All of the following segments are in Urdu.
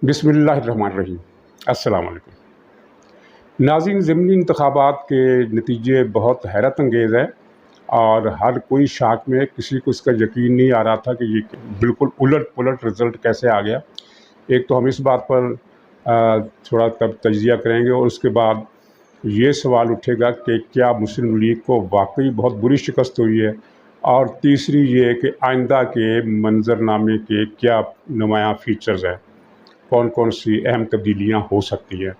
بسم اللہ الرحمن الرحیم۔ السلام علیکم ناظرین، ضمنی انتخابات کے نتیجے بہت حیرت انگیز ہیں اور ہر کوئی شاک میں، کسی کو اس کا یقین نہیں آ رہا تھا کہ یہ بالکل الٹ پلٹ رزلٹ کیسے آ گیا۔ ایک تو ہم اس بات پر تھوڑا تجزیہ کریں گے اور اس کے بعد یہ سوال اٹھے گا کہ کیا مسلم لیگ کو واقعی بہت بری شکست ہوئی ہے، اور تیسری یہ کہ آئندہ کے منظرنامے کے کیا نمایاں فیچرز ہیں، کون کون سی اہم تبدیلیاں ہو سکتی ہیں۔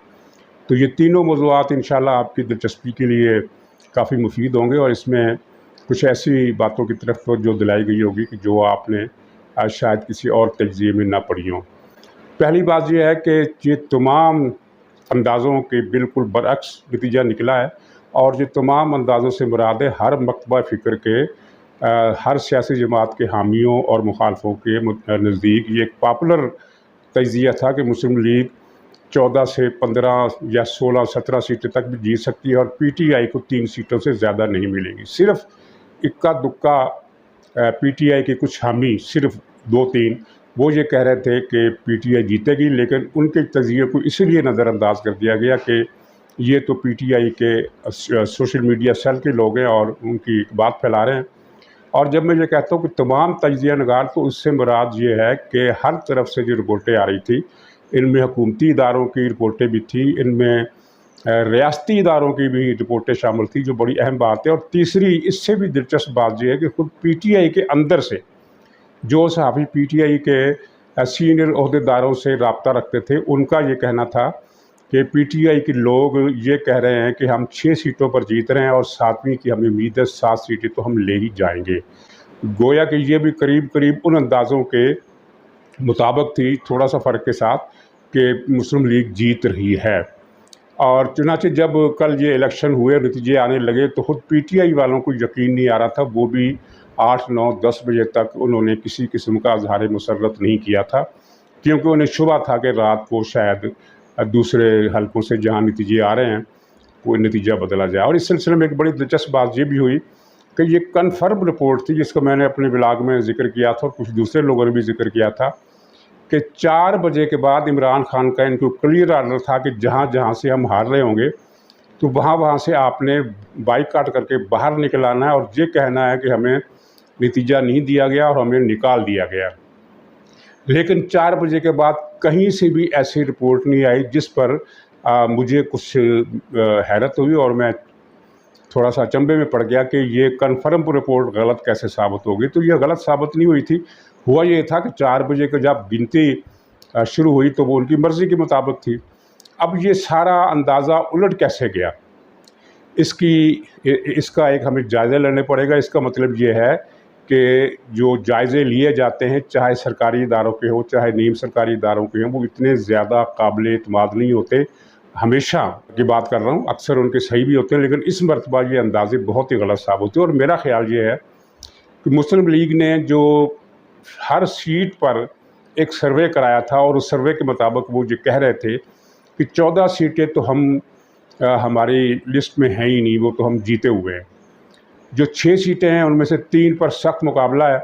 تو یہ تینوں موضوعات انشاءاللہ آپ کی دلچسپی کے لیے کافی مفید ہوں گے، اور اس میں کچھ ایسی باتوں کی طرف توجہ دلائی گئی ہوگی کہ جو آپ نے شاید کسی اور تجزیے میں نہ پڑھی ہوں۔ پہلی بات یہ ہے کہ یہ تمام اندازوں کے بالکل برعکس نتیجہ نکلا ہے، اور یہ تمام اندازوں سے مراد ہے ہر مکتبہ فکر کے ہر سیاسی جماعت کے حامیوں اور مخالفوں کے نزدیک یہ ایک پاپولر تجزیہ تھا کہ مسلم لیگ 14 سے 15 یا 16 17 سیٹیں تک بھی جیت سکتی ہے، اور پی ٹی آئی کو 3 سیٹوں سے زیادہ نہیں ملیں گی۔ صرف اکا دکا پی ٹی آئی کے کچھ حامی، صرف 2-3، وہ یہ کہہ رہے تھے کہ پی ٹی آئی جیتے گی، لیکن ان کے تجزیے کو اسی لیے نظر انداز کر دیا گیا کہ یہ تو پی ٹی آئی کے سوشل میڈیا سیل کے لوگ ہیں اور ان کی بات پھیلا رہے ہیں۔ اور جب میں یہ کہتا ہوں کہ تمام تجزیہ نگار، تو اس سے مراد یہ ہے کہ ہر طرف سے جو رپورٹیں آ رہی تھی، ان میں حکومتی اداروں کی رپورٹیں بھی تھیں، ان میں ریاستی اداروں کی بھی رپورٹیں شامل تھیں، جو بڑی اہم بات ہے۔ اور تیسری اس سے بھی دلچسپ بات یہ ہے کہ خود پی ٹی آئی کے اندر سے جو صحافی پی ٹی آئی کے سینئر عہدیداروں سے رابطہ رکھتے تھے، ان کا یہ کہنا تھا کہ پی ٹی آئی کے لوگ یہ کہہ رہے ہیں کہ ہم 6 سیٹوں پر جیت رہے ہیں اور 7ویں کی ہمیں امید ہے، 7 سیٹیں تو ہم لے ہی جائیں گے۔ گویا کہ یہ بھی قریب قریب ان اندازوں کے مطابق تھی، تھوڑا سا فرق کے ساتھ، کہ مسلم لیگ جیت رہی ہے۔ اور چنانچہ جب کل یہ الیکشن ہوئے، نتیجے آنے لگے، تو خود پی ٹی آئی والوں کو یقین نہیں آ رہا تھا۔ وہ بھی 8 9 10 بجے تک انہوں نے کسی قسم کا اظہار مسرت نہیں کیا تھا، کیونکہ انہیں شبہ تھا کہ رات کو شاید دوسرے حلقوں سے جہاں نتیجے آ رہے ہیں کوئی نتیجہ بدلا جائے۔ اور اس سلسلے میں ایک بڑی دلچسپ بات یہ بھی ہوئی کہ یہ کنفرم رپورٹ تھی، جس کو میں نے اپنے بلاگ میں ذکر کیا تھا اور کچھ دوسرے لوگوں نے بھی ذکر کیا تھا، کہ 4 بجے کے بعد عمران خان کا ان کو کلیئر آرڈر تھا کہ جہاں جہاں سے ہم ہار رہے ہوں گے، تو وہاں سے آپ نے بائیکاٹ کر کے باہر نکل آنا ہے، اور یہ کہنا ہے کہ ہمیں نتیجہ نہیں دیا گیا اور ہمیں نکال دیا گیا۔ لیکن 4 بجے کے بعد کہیں سے بھی ایسی رپورٹ نہیں آئی، جس پر مجھے کچھ حیرت ہوئی، اور میں تھوڑا سا اچنبے میں پڑ گیا کہ یہ کنفرم رپورٹ غلط کیسے ثابت ہوگی۔ تو یہ غلط ثابت نہیں ہوئی تھی، ہوا یہ تھا کہ 4 بجے کو جب گنتی شروع ہوئی تو وہ ان کی مرضی کے مطابق تھی۔ اب یہ سارا اندازہ الٹ کیسے گیا، اس کا ایک ہمیں جائزہ لینے پڑے گا۔ اس کا مطلب یہ ہے کہ جو جائزے لیے جاتے ہیں، چاہے سرکاری اداروں کے ہوں چاہے نیم سرکاری اداروں کے ہوں، وہ اتنے زیادہ قابل اعتماد نہیں ہوتے۔ ہمیشہ کی بات کر رہا ہوں، اکثر ان کے صحیح بھی ہوتے ہیں، لیکن اس مرتبہ یہ اندازے بہت ہی غلط ثابت ہوتے ہیں۔ اور میرا خیال یہ ہے کہ مسلم لیگ نے جو ہر سیٹ پر ایک سروے کرایا تھا، اور اس سروے کے مطابق وہ یہ کہہ رہے تھے کہ 14 سیٹیں تو ہماری لسٹ میں ہیں ہی نہیں، وہ تو ہم جیتے ہوئے ہیں۔ جو 6 سیٹیں ہیں ان میں سے 3 پر سخت مقابلہ ہے،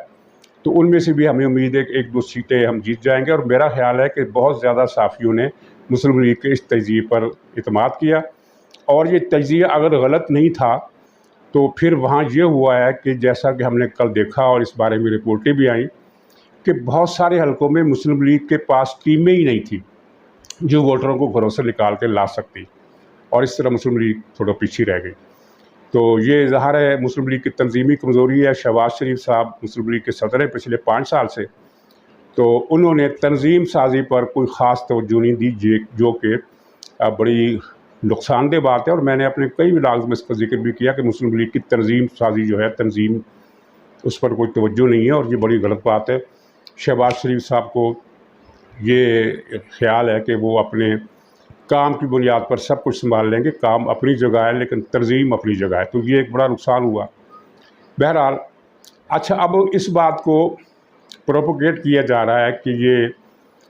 تو ان میں سے بھی ہمیں امید ہے کہ 1-2 سیٹیں ہم جیت جائیں گے۔ اور میرا خیال ہے کہ بہت زیادہ صحافیوں نے مسلم لیگ کے اس تجزیے پر اعتماد کیا، اور یہ تجزیہ اگر غلط نہیں تھا تو پھر وہاں یہ ہوا ہے کہ جیسا کہ ہم نے کل دیکھا، اور اس بارے میں رپورٹیں بھی آئیں، کہ بہت سارے حلقوں میں مسلم لیگ کے پاس ٹیمیں ہی نہیں تھیں جو ووٹروں کو گھروں سے نکال کے لا سکتی، اور اس طرح مسلم لیگ تھوڑا پیچھے رہ گئی۔ تو یہ ظاہر ہے مسلم لیگ کی تنظیمی کمزوری ہے۔ شہباز شریف صاحب مسلم لیگ کے صدر ہیں پچھلے 5 سال سے، تو انہوں نے تنظیم سازی پر کوئی خاص توجہ نہیں دی، جو کہ بڑی نقصان دہ بات ہے۔ اور میں نے اپنے کئی ولاگز میں اس کا ذکر بھی کیا کہ مسلم لیگ کی تنظیم سازی جو ہے، تنظیم، اس پر کوئی توجہ نہیں ہے، اور یہ بڑی غلط بات ہے۔ شہباز شریف صاحب کو یہ خیال ہے کہ وہ اپنے کام کی بنیاد پر سب کچھ سنبھال لیں گے، کام اپنی جگہ ہے لیکن تنظیم اپنی جگہ ہے، تو یہ ایک بڑا نقصان ہوا۔ بہرحال اچھا، اب اس بات کو پروپوگیٹ کیا جا رہا ہے کہ یہ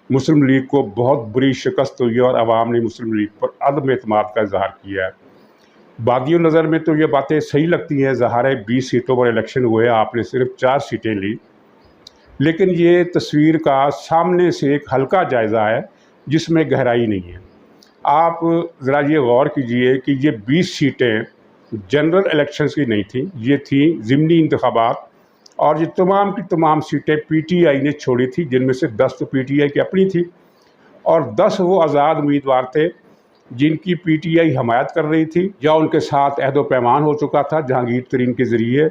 مسلم لیگ کو بہت بری شکست ہوئی ہے اور عوام نے مسلم لیگ پر عدم اعتماد کا اظہار کیا ہے۔ بادی نظر میں تو یہ باتیں صحیح لگتی ہیں، ظاہر ہے 20 سیٹوں پر الیکشن ہوئے، آپ نے صرف 4 سیٹیں لی، لیکن یہ تصویر کا سامنے سے ایک ہلکا جائزہ ہے جس میں گہرائی نہیں ہے۔ آپ ذرا یہ غور کیجئے کہ یہ 20 سیٹیں جنرل الیکشنز کی نہیں تھیں، یہ تھیں ضمنی انتخابات، اور یہ تمام کی تمام سیٹیں پی ٹی آئی نے چھوڑی تھی، جن میں سے 10 تو پی ٹی آئی کی اپنی تھی، اور 10 وہ آزاد امیدوار تھے جن کی پی ٹی آئی حمایت کر رہی تھی یا ان کے ساتھ عہد و پیمان ہو چکا تھا جہانگیر ترین کے ذریعے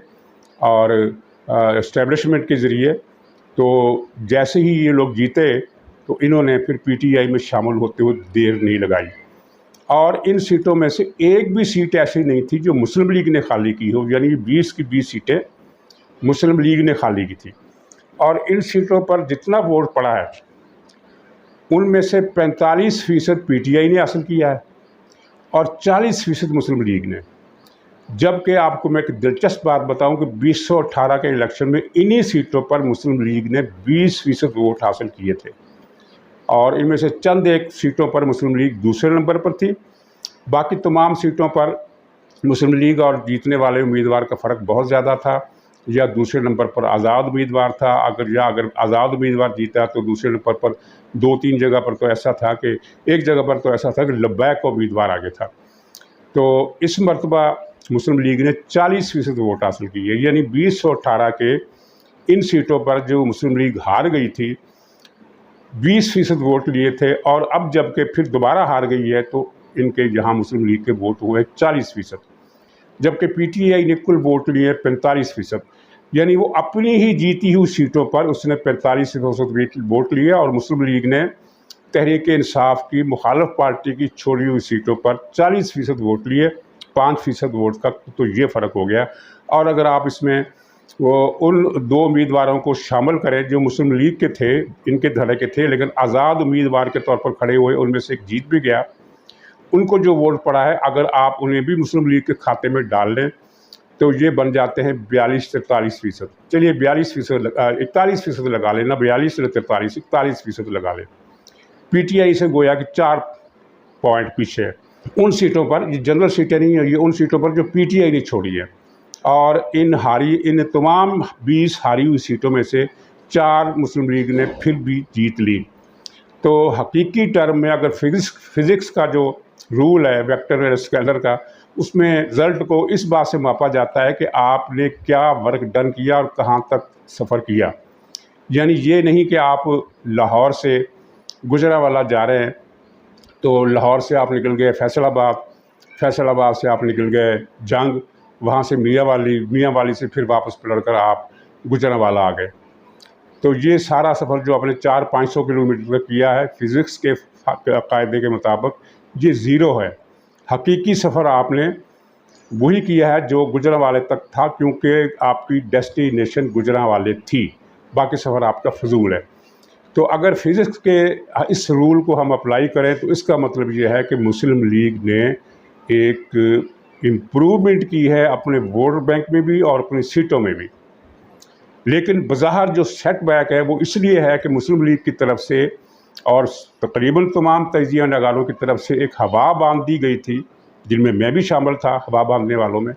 اور اسٹیبلشمنٹ کے ذریعے۔ تو جیسے ہی یہ لوگ جیتے تو انہوں نے پھر پی ٹی آئی میں شامل ہوتے ہوئے دیر نہیں لگائی، اور ان سیٹوں میں سے ایک بھی سیٹ ایسی نہیں تھی جو مسلم لیگ نے خالی کی ہو، یعنی 20 کی 20 سیٹیں مسلم لیگ نے خالی کی تھی۔ اور ان سیٹوں پر جتنا ووٹ پڑا ہے ان میں سے 45% پی ٹی آئی نے حاصل کیا ہے اور 40% مسلم لیگ نے، جبکہ آپ کو میں ایک دلچسپ بات بتاؤں کہ 2018 کے الیکشن میں انہی سیٹوں پر مسلم لیگ نے 20% ووٹ حاصل کیے تھے، اور ان میں سے چند ایک سیٹوں پر مسلم لیگ دوسرے نمبر پر تھی، باقی تمام سیٹوں پر مسلم لیگ اور جیتنے والے امیدوار کا فرق بہت زیادہ تھا، یا دوسرے نمبر پر آزاد امیدوار تھا، اگر آزاد امیدوار جیتا تو دوسرے نمبر پر 2-3 جگہ پر تو ایسا تھا کہ ایک جگہ پر تو ایسا تھا کہ لبیک امیدوار آگے تھا۔ تو اس مرتبہ مسلم لیگ نے 40% ووٹ حاصل کیے، یعنی 2018 کے ان سیٹوں پر جو مسلم لیگ ہار گئی تھی 20% ووٹ لیے تھے، اور اب جب کہ پھر دوبارہ ہار گئی ہے تو ان کے یہاں مسلم لیگ کے ووٹ ہوئے 40%، جبکہ پی ٹی آئی نے کل ووٹ لیے 45%، یعنی وہ اپنی ہی جیتی ہوئی سیٹوں پر اس نے 45% ووٹ لیے، اور مسلم لیگ نے تحریک انصاف کی مخالف پارٹی کی چھوڑی ہوئی سیٹوں پر 40% ووٹ لیے، 5% ووٹ کا تو یہ فرق ہو گیا۔ اور اگر آپ اس میں وہ ان 2 امیدواروں کو شامل کریں جو مسلم لیگ کے تھے، ان کے دھڑے کے تھے لیکن آزاد امیدوار کے طور پر کھڑے ہوئے، ان میں سے ایک جیت بھی گیا، ان کو جو ووٹ پڑا ہے اگر آپ انہیں بھی مسلم لیگ کے کھاتے میں ڈال لیں تو یہ بن جاتے ہیں 42-43%۔ چلیے 41% لگا لیں، نہ 42-43، 41% لگا لیں۔ پی ٹی آئی سے گویا کہ 4 پوائنٹ پیچھے ہے ان سیٹوں پر، یہ جنرل سیٹیں نہیں ہیں، یہ ان سیٹوں پر جو پی ٹی آئی نے چھوڑی ہے، اور ان تمام 20 ہاری ہوئی سیٹوں میں سے 4 مسلم لیگ نے پھر بھی جیت لی۔ تو حقیقی ٹرم میں اگر فزکس کا جو رول ہے ویکٹر اور اسکیلر کا، اس میں رزلٹ کو اس بات سے ماپا جاتا ہے کہ آپ نے کیا ورک ڈن کیا اور کہاں تک سفر کیا، یعنی یہ نہیں کہ آپ لاہور سے گجرانوالہ جا رہے ہیں تو لاہور سے آپ نکل گئے فیصل آباد سے آپ نکل گئے جنگ، وہاں سے میاں والی سے پھر واپس پلٹ کر آپ گجرانوالہ آ گئے، تو یہ سارا سفر جو آپ نے 400-500 کلومیٹر کا کیا ہے فزکس کے قاعدے کے مطابق یہ زیرو ہے۔ حقیقی سفر آپ نے وہی کیا ہے جو گجرانوالے تک تھا، کیونکہ آپ کی ڈیسٹینیشن گجرانوالے تھی، باقی سفر آپ کا فضول ہے۔ تو اگر فزکس کے اس رول کو ہم اپلائی کریں تو اس کا مطلب یہ ہے کہ مسلم لیگ نے ایک امپروومنٹ کی ہے اپنے ووٹ بینک میں بھی اور اپنی سیٹوں میں بھی، لیکن بظاہر جو سیٹ بیک ہے وہ اس لیے ہے کہ مسلم لیگ کی طرف سے اور تقریباً تمام تجزیہ نگاروں کی طرف سے ایک ہوا باندھ دی گئی تھی، جن میں بھی شامل تھا ہوا باندھنے والوں میں،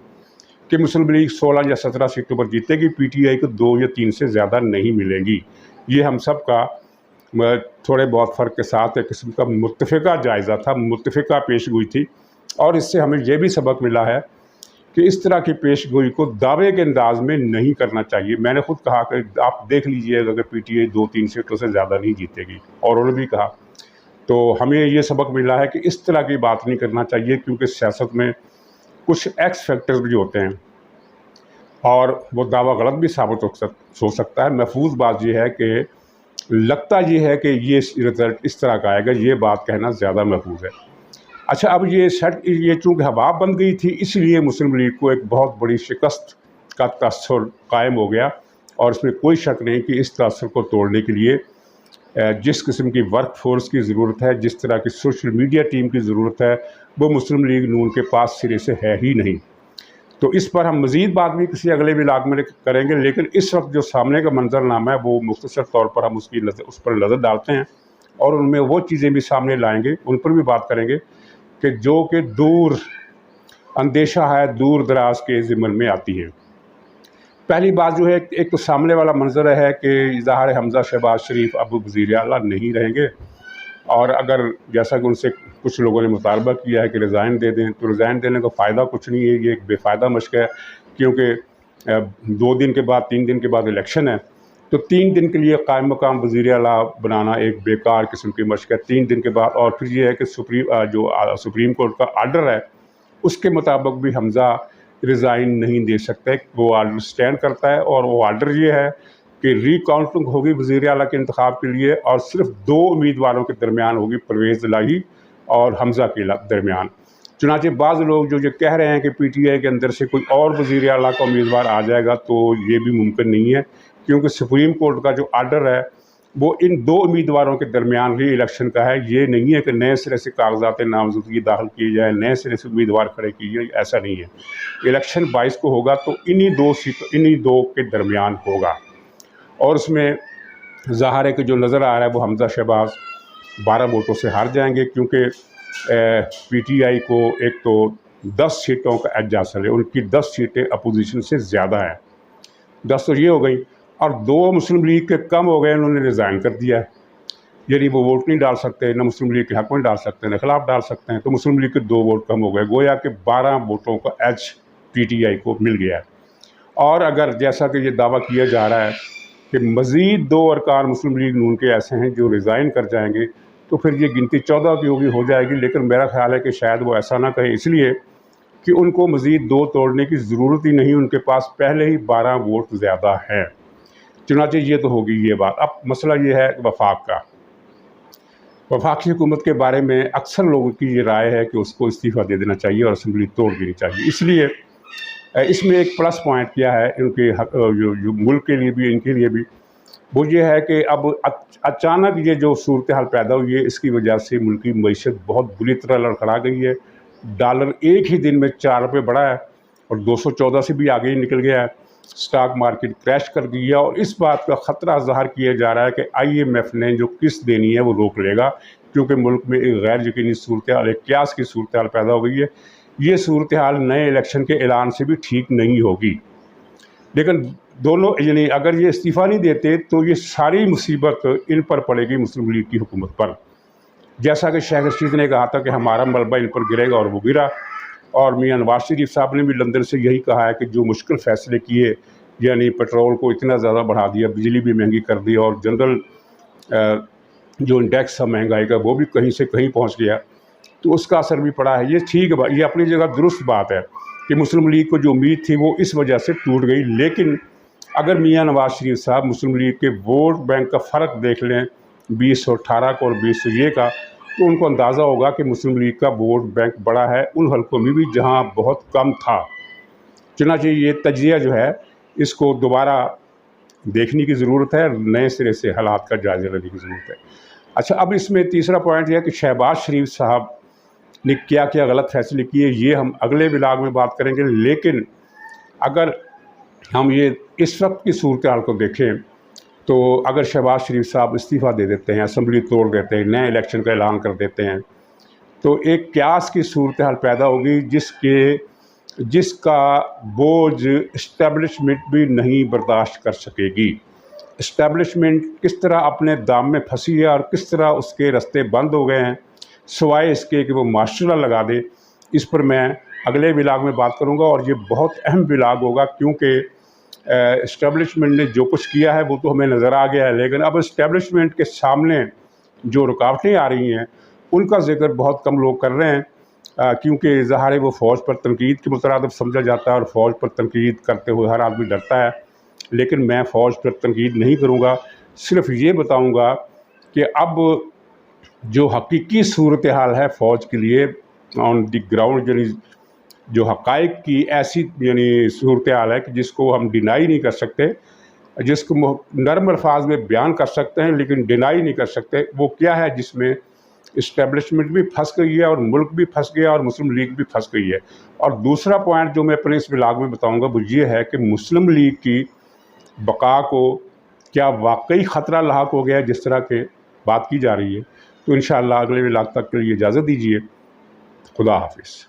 کہ مسلم لیگ 16 یا 17 سیٹوں پر جیتے گی، پی ٹی آئی کو 2 یا 3 سے زیادہ نہیں ملیں گی۔ یہ ہم سب کا تھوڑے بہت فرق کے ساتھ ایک قسم کا متفقہ جائزہ تھا، متفقہ پیش گوئی تھی، اور اس سے ہمیں یہ بھی سبق ملا ہے کہ اس طرح کی پیش گوئی کو دعوے کے انداز میں نہیں کرنا چاہیے۔ میں نے خود کہا کہ آپ دیکھ لیجئے اگر پی ٹی آئی 2-3 سیٹوں سے زیادہ نہیں جیتے گی، اور انہوں نے بھی کہا، تو ہمیں یہ سبق ملا ہے کہ اس طرح کی بات نہیں کرنا چاہیے، کیونکہ سیاست میں کچھ ایکس فیکٹرز بھی ہوتے ہیں اور وہ دعویٰ غلط بھی ثابت ہو سکتا ہے۔ محفوظ بات یہ ہے کہ لگتا یہ ہے کہ یہ رزلٹ اس طرح کا آئے گا، یہ بات کہنا زیادہ محفوظ ہے۔ اچھا، اب یہ چونکہ ہوا بن گئی تھی اس لیے مسلم لیگ کو ایک بہت بڑی شکست کا تاثر قائم ہو گیا، اور اس میں کوئی شک نہیں کہ اس تاثر کو توڑنے کے لیے جس قسم کی ورک فورس کی ضرورت ہے، جس طرح کی سوشل میڈیا ٹیم کی ضرورت ہے، وہ مسلم لیگ نون کے پاس سرے سے ہے ہی نہیں۔ تو اس پر ہم مزید بات بھی کسی اگلے ولاگ میں کریں گے، لیکن اس وقت جو سامنے کا منظر نامہ ہے وہ مختصر طور پر ہم اس پر نظر ڈالتے ہیں، اور ان میں وہ چیزیں بھی سامنے لائیں گے، ان پر بھی بات کریں گے کہ جو کہ دور اندیشہ ہے، دور دراز کے ضمن میں آتی ہیں۔ پہلی بات جو ہے، ایک تو سامنے والا منظر ہے کہ اظہار حمزہ شہباز شریف اب وزیر اعلیٰ نہیں رہیں گے، اور اگر جیسا کہ ان سے کچھ لوگوں نے مطالبہ کیا ہے کہ ریزائن دے دیں، تو ریزائن دینے کا فائدہ کچھ نہیں ہے، یہ ایک بے فائدہ مشق ہے، کیونکہ 2 دن کے بعد 3 دن کے بعد الیکشن ہے، تو 3 دن کے لیے قائم مقام وزیر اعلیٰ بنانا ایک بیکار قسم کی مشق ہے 3 دن کے بعد۔ اور پھر یہ ہے کہ سپریم کورٹ کا آرڈر ہے، اس کے مطابق بھی حمزہ ریزائن نہیں دے سکتے، وہ آرڈر سٹینڈ کرتا ہے، اور وہ آرڈر یہ ہے کہ ری کاؤنٹنگ ہوگی وزیر اعلیٰ کے انتخاب کے لیے، اور صرف 2 امیدواروں کے درمیان ہوگی، پرویز الہی اور حمزہ کے درمیان۔ چنانچہ بعض لوگ جو یہ کہہ رہے ہیں کہ پی ٹی آئی کے اندر سے کوئی اور وزیر اعلیٰ کا امیدوار آ جائے گا، تو یہ بھی ممکن نہیں ہے، کیونکہ سپریم کورٹ کا جو آرڈر ہے وہ ان 2 امیدواروں کے درمیان ری الیکشن کا ہے، یہ نہیں ہے کہ نئے سرے سے کاغذات نامزدگی داخل کیے جائیں، نئے سرے سے امیدوار کھڑے کیے جائیں، ایسا نہیں ہے۔ الیکشن 22 کو ہوگا تو انہی دو کے درمیان ہوگا، اور اس میں ظاہر ہے کہ جو نظر آ رہا ہے وہ حمزہ شہباز 12 ووٹوں سے ہار جائیں گے، کیونکہ پی ٹی آئی کو ایک تو 10 سیٹوں کا اعزاز حاصل ہے، ان کی 10 سیٹیں اپوزیشن سے زیادہ ہیں، 10 تو یہ ہو گئی، اور 2 مسلم لیگ کے کم ہو گئے، انہوں نے ریزائن کر دیا ہے، یعنی وہ ووٹ نہیں ڈال سکتے، نہ مسلم لیگ کے حق میں ڈال سکتے ہیں نہ خلاف ڈال سکتے ہیں، تو مسلم لیگ کے 2 ووٹ کم ہو گئے، گویا کہ 12 ووٹوں کا ایج پی ٹی آئی کو مل گیا ہے۔ اور اگر جیسا کہ یہ دعویٰ کیا جا رہا ہے کہ مزید 2 ارکان مسلم لیگ نون کے ایسے ہیں جو ریزائن کر جائیں گے، تو پھر یہ گنتی 14 کی ہو جائے گی، لیکن میرا خیال ہے کہ شاید وہ ایسا نہ کہیں، اس لیے کہ ان کو مزید 2 توڑنے کی ضرورت ہی نہیں، ان کے پاس پہلے ہی 12 ووٹ زیادہ ہیں، چنانچہ یہ تو ہوگی یہ بات۔ اب مسئلہ یہ ہے وفاق کا۔ وفاقی حکومت کے بارے میں اکثر لوگوں کی یہ رائے ہے کہ اس کو استعفیٰ دے دینا چاہیے اور اسمبلی توڑ دینی چاہیے، اس لیے اس میں ایک پلس پوائنٹ کیا ہے ان کے جو ملک کے لیے بھی، ان کے لیے بھی، وہ یہ ہے کہ اب اچانک یہ جو صورتحال پیدا ہوئی ہے، اس کی وجہ سے ملکی معیشت بہت بری طرح لڑکھڑا گئی ہے، ڈالر ایک ہی دن میں 4 روپے بڑھا ہے، اور 214 سے بھی آگے ہی نکل گیا ہے، سٹاک مارکیٹ کریش کر گئی ہے، اور اس بات کا خطرہ ظاہر کیا جا رہا ہے کہ آئی ایم ایف نے جو قسط دینی ہے وہ روک لے گا، کیونکہ ملک میں ایک غیر یقینی صورتحال، ایک قیاس کی صورتحال پیدا ہو گئی ہے۔ یہ صورتحال نئے الیکشن کے اعلان سے بھی ٹھیک نہیں ہوگی، لیکن دونوں یعنی اگر یہ استعفیٰ نہیں دیتے تو یہ ساری مصیبت ان پر پڑے گی، مسلم لیگ کی حکومت پر، جیسا کہ شیخ رشید نے کہا تھا کہ ہمارا ملبہ ان پر گرے گا، اور وہ گرا۔ اور میاں نواز شریف صاحب نے بھی لندن سے یہی کہا ہے کہ جو مشکل فیصلے کیے، یعنی پیٹرول کو اتنا زیادہ بڑھا دیا، بجلی بھی مہنگی کر دی، اور جنرل جو انڈیکس ہے مہنگائی کا وہ بھی کہیں سے کہیں پہنچ گیا، تو اس کا اثر بھی پڑا ہے۔ یہ ٹھیک ہے، یہ اپنی جگہ درست بات ہے کہ مسلم لیگ کو جو امید تھی وہ اس وجہ سے ٹوٹ گئی، لیکن اگر میاں نواز شریف صاحب مسلم لیگ کے ووٹ بینک کا فرق دیکھ لیں 2018 کو اور 2001 کا، تو ان کو اندازہ ہوگا کہ مسلم لیگ کا ووٹ بینک بڑا ہے ان حلقوں میں بھی جہاں بہت کم تھا۔ چنانچہ یہ تجزیہ جو ہے اس کو دوبارہ دیکھنے کی ضرورت ہے، نئے سرے سے حالات کا جائزہ لینے کی ضرورت ہے۔ اچھا، اب اس میں تیسرا پوائنٹ یہ ہے کہ شہباز شریف صاحب نے کیا کیا غلط فیصلے کیے، یہ ہم اگلے ولاگ میں بات کریں گے، لیکن اگر ہم یہ اس وقت کی صورتحال کو دیکھیں تو اگر شہباز شریف صاحب استعفیٰ دے دیتے ہیں، اسمبلی توڑ دیتے ہیں، نئے الیکشن کا اعلان کر دیتے ہیں، تو ایک قیاس کی صورتحال پیدا ہوگی جس کا بوجھ اسٹیبلشمنٹ بھی نہیں برداشت کر سکے گی۔ اسٹیبلشمنٹ کس طرح اپنے دام میں پھنسی ہے اور کس طرح اس کے رستے بند ہو گئے ہیں، سوائے اس کے کہ وہ ماشاء اللہ لگا دے، اس پر میں اگلے ولاگ میں بات کروں گا، اور یہ بہت اہم ولاگ ہوگا، کیونکہ اسٹیبلشمنٹ نے جو کچھ کیا ہے وہ تو ہمیں نظر آ گیا ہے، لیکن اب اسٹیبلشمنٹ کے سامنے جو رکاوٹیں آ رہی ہیں ان کا ذکر بہت کم لوگ کر رہے ہیں، کیونکہ ظاہر ہے وہ فوج پر تنقید کے مترادف سمجھا جاتا ہے، اور فوج پر تنقید کرتے ہوئے ہر آدمی ڈرتا ہے، لیکن میں فوج پر تنقید نہیں کروں گا، صرف یہ بتاؤں گا کہ اب جو حقیقی صورتحال ہے فوج کے لیے آن دی گراؤنڈ، یعنی جو حقائق کی ایسی صورتحال ہے کہ جس کو ہم ڈینائی نہیں کر سکتے، جس کو نرم الفاظ میں بیان کر سکتے ہیں لیکن ڈینائی نہیں کر سکتے، وہ کیا ہے جس میں اسٹیبلشمنٹ بھی پھنس گئی ہے اور ملک بھی پھنس گیا اور مسلم لیگ بھی پھنس گئی ہے۔ اور دوسرا پوائنٹ جو میں اپنے اس ولاگ میں بتاؤں گا وہ یہ ہے کہ مسلم لیگ کی بقا کو کیا واقعی خطرہ لاحق ہو گیا ہے جس طرح کے بات کی جا رہی ہے۔ تو انشاءاللہ اگلے ولاگ تک کے لیے اجازت دیجیے، خدا حافظ۔